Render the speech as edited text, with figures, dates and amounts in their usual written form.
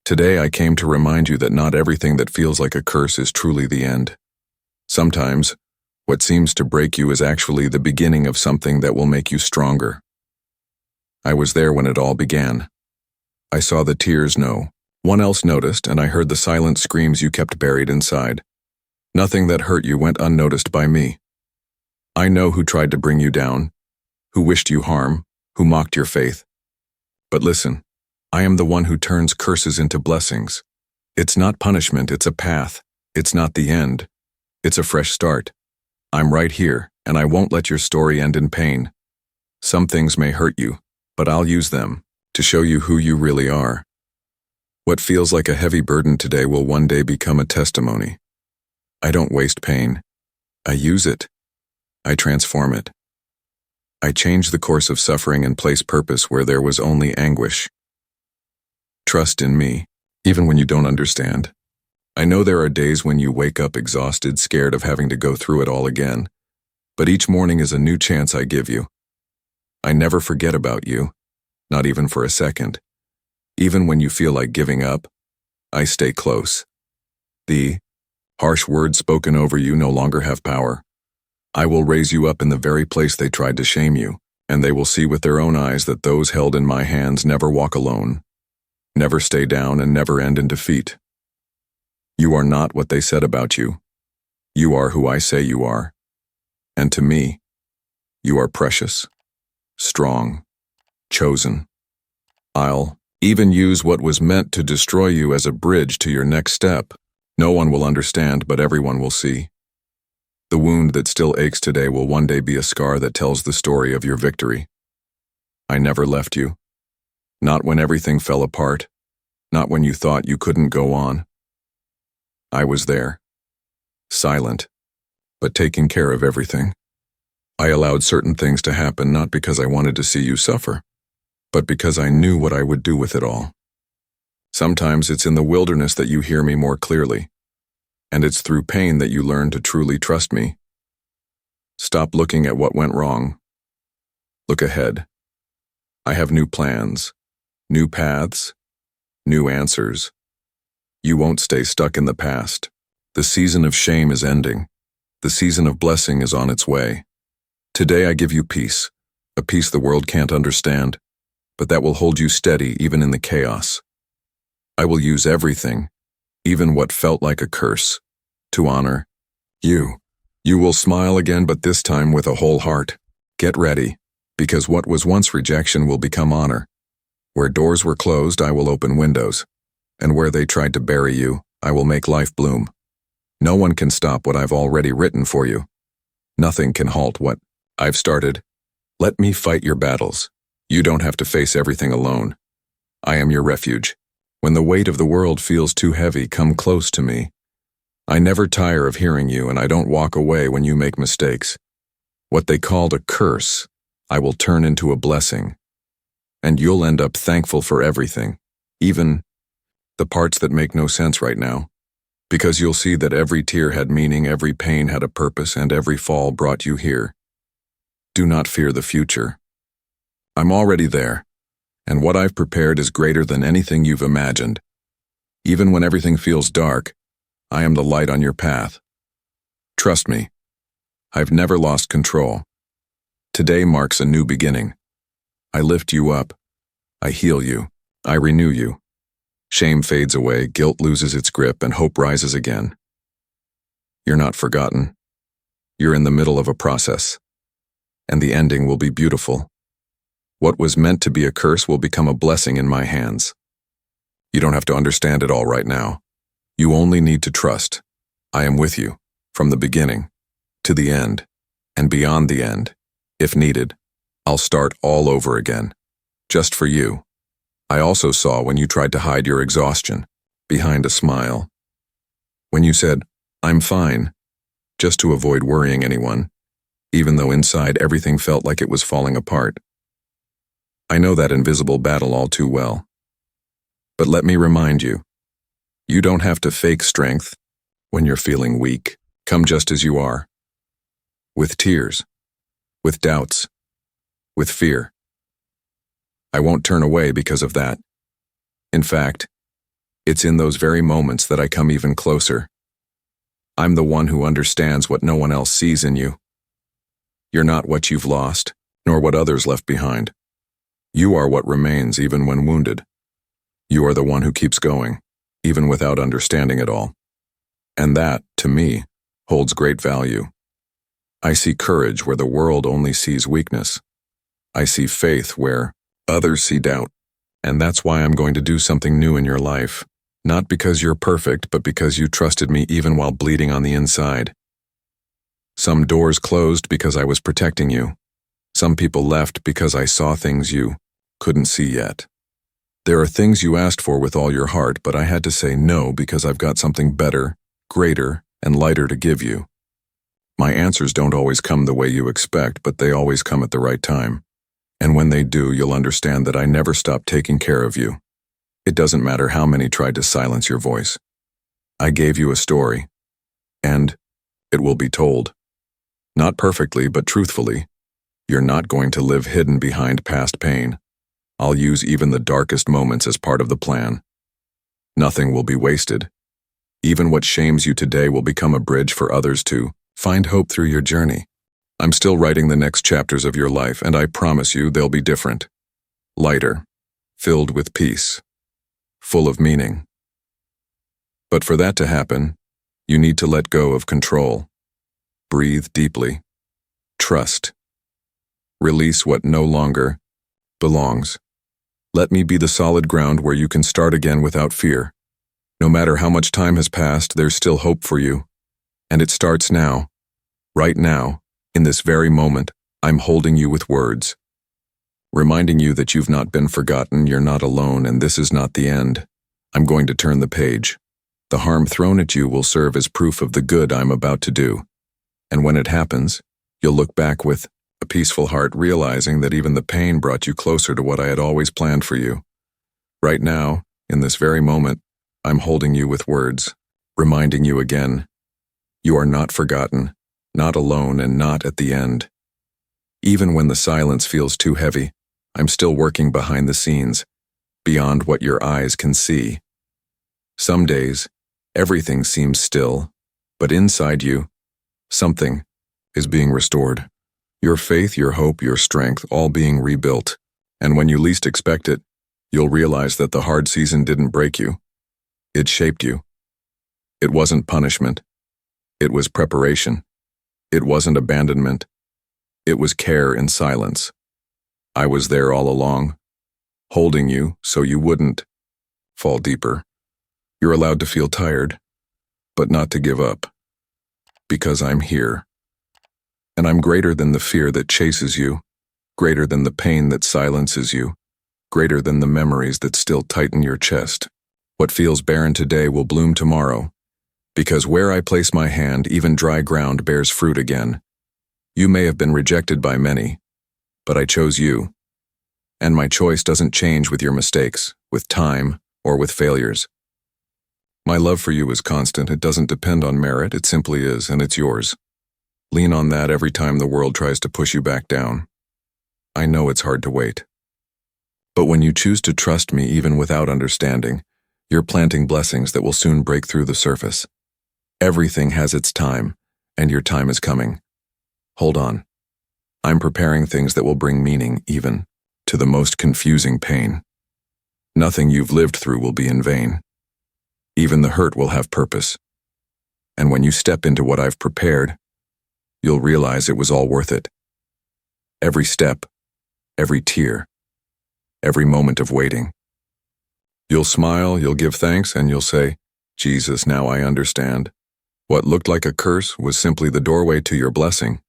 Today I came to remind you that not everything that feels like a curse is truly the end. Sometimes, what seems to break you is actually the beginning of something that will make you stronger. I was there when it all began. I saw the tears no one else noticed, and I heard the silent screams you kept buried inside. Nothing that hurt you went unnoticed by me. I know who tried to bring you down, who wished you harm, who mocked your faith. But listen, I am the one who turns curses into blessings. It's not punishment, it's a path. It's not the end. It's a fresh start. I'm right here, and I won't let your story end in pain. Some things may hurt you, but I'll use them to show you who you really are. What feels like a heavy burden today will one day become a testimony. I don't waste pain. I use it. I transform it. I change the course of suffering and place purpose where there was only anguish. Trust in me, even when you don't understand. I know there are days when you wake up exhausted, scared of having to go through it all again. But each morning is a new chance I give you. I never forget about you, not even for a second. Even when you feel like giving up, I stay close. The harsh words spoken over you no longer have power. I will raise you up in the very place they tried to shame you, and they will see with their own eyes that those held in my hands never walk alone, never stay down, and never end in defeat. You are not what they said about you. You are who I say you are. And to me, you are precious, strong, chosen. I'll even use what was meant to destroy you as a bridge to your next step. No one will understand, but everyone will see. The wound that still aches today will one day be a scar that tells the story of your victory. I never left you. Not when everything fell apart. Not when you thought you couldn't go on. I was there. Silent, but taking care of everything. I allowed certain things to happen not because I wanted to see you suffer, but because I knew what I would do with it all. Sometimes it's in the wilderness that you hear me more clearly, and it's through pain that you learn to truly trust me. Stop looking at what went wrong. Look ahead. I have new plans, new paths, new answers. You won't stay stuck in the past. The season of shame is ending. The season of blessing is on its way. Today I give you peace, a peace the world can't understand, but that will hold you steady even in the chaos. I will use everything, even what felt like a curse, to honor you. You will smile again, but this time with a whole heart. Get ready, because what was once rejection will become honor. Where doors were closed, I will open windows, and where they tried to bury you, I will make life bloom. No one can stop what I've already written for you. Nothing can halt what I've started. Let me fight your battles. You don't have to face everything alone. I am your refuge. When the weight of the world feels too heavy, come close to me. I never tire of hearing you, and I don't walk away when you make mistakes. What they called a curse, I will turn into a blessing. And you'll end up thankful for everything, even the parts that make no sense right now. Because you'll see that every tear had meaning, every pain had a purpose, and every fall brought you here. Do not fear the future. I'm already there, and what I've prepared is greater than anything you've imagined. Even when everything feels dark, I am the light on your path. Trust me, I've never lost control. Today marks a new beginning. I lift you up. I heal you. I renew you. Shame fades away, guilt loses its grip, and hope rises again. You're not forgotten. You're in the middle of a process, and the ending will be beautiful. What was meant to be a curse will become a blessing in my hands. You don't have to understand it all right now. You only need to trust. I am with you, from the beginning, to the end, and beyond the end. If needed, I'll start all over again, just for you. I also saw when you tried to hide your exhaustion, behind a smile. When you said, "I'm fine," just to avoid worrying anyone, even though inside everything felt like it was falling apart. I know that invisible battle all too well. But let me remind you, you don't have to fake strength when you're feeling weak. Come just as you are. With tears, with doubts, with fear. I won't turn away because of that. In fact, It's in those very moments that I come even closer. I'm the one who understands what no one else sees in you. You're not what you've lost, nor what others left behind. You are what remains even when wounded. You are the one who keeps going, even without understanding it all. And that, to me, holds great value. I see courage where the world only sees weakness. I see faith where others see doubt. And that's why I'm going to do something new in your life. Not because you're perfect, but because you trusted me even while bleeding on the inside. Some doors closed because I was protecting you. Some people left because I saw things you couldn't see yet. There are things you asked for with all your heart, but I had to say no because I've got something better, greater, and lighter to give you. My answers don't always come the way you expect, but they always come at the right time. And when they do, you'll understand that I never stopped taking care of you. It doesn't matter how many tried to silence your voice. I gave you a story, and it will be told. Not perfectly, but truthfully. You're not going to live hidden behind past pain. I'll use even the darkest moments as part of the plan. Nothing will be wasted. Even what shames you today will become a bridge for others to find hope through your journey. I'm still writing the next chapters of your life, and I promise you they'll be different. Lighter, filled with peace, full of meaning. But for that to happen, you need to let go of control. Breathe deeply. Trust. Release what no longer belongs. Let me be the solid ground where you can start again without fear. No matter how much time has passed, there's still hope for you. And it starts now. Right now. In this very moment, I'm holding you with words, reminding you that you've not been forgotten, you're not alone, and this is not the end. I'm going to turn the page. The harm thrown at you will serve as proof of the good I'm about to do. And when it happens, you'll look back with a peaceful heart, realizing that even the pain brought you closer to what I had always planned for you. Right now, in this very moment, I'm holding you with words, reminding you again, you are not forgotten. Not alone, and not at the end. Even when the silence feels too heavy, I'm still working behind the scenes, beyond what your eyes can see. Some days, everything seems still, but inside you, something is being restored. Your faith, your hope, your strength, all being rebuilt. And when you least expect it, you'll realize that the hard season didn't break you. It shaped you. It wasn't punishment. It was preparation. It wasn't abandonment. It was care in silence. I was there all along, holding you so you wouldn't fall deeper. You're allowed to feel tired, but not to give up, because I'm here. And I'm greater than the fear that chases you, greater than the pain that silences you, greater than the memories that still tighten your chest. What feels barren today will bloom tomorrow. Because where I place my hand, even dry ground bears fruit again. You may have been rejected by many, but I chose you. And my choice doesn't change with your mistakes, with time, or with failures. My love for you is constant. It doesn't depend on merit. It simply is, and it's yours. Lean on that every time the world tries to push you back down. I know it's hard to wait. But when you choose to trust me even without understanding, you're planting blessings that will soon break through the surface. Everything has its time, and your time is coming. Hold on. I'm preparing things that will bring meaning even to the most confusing pain. Nothing you've lived through will be in vain. Even the hurt will have purpose. And when you step into what I've prepared, you'll realize it was all worth it. Every step, every tear, every moment of waiting. You'll smile, you'll give thanks, and you'll say, Jesus, now I understand. What looked like a curse was simply the doorway to your blessing.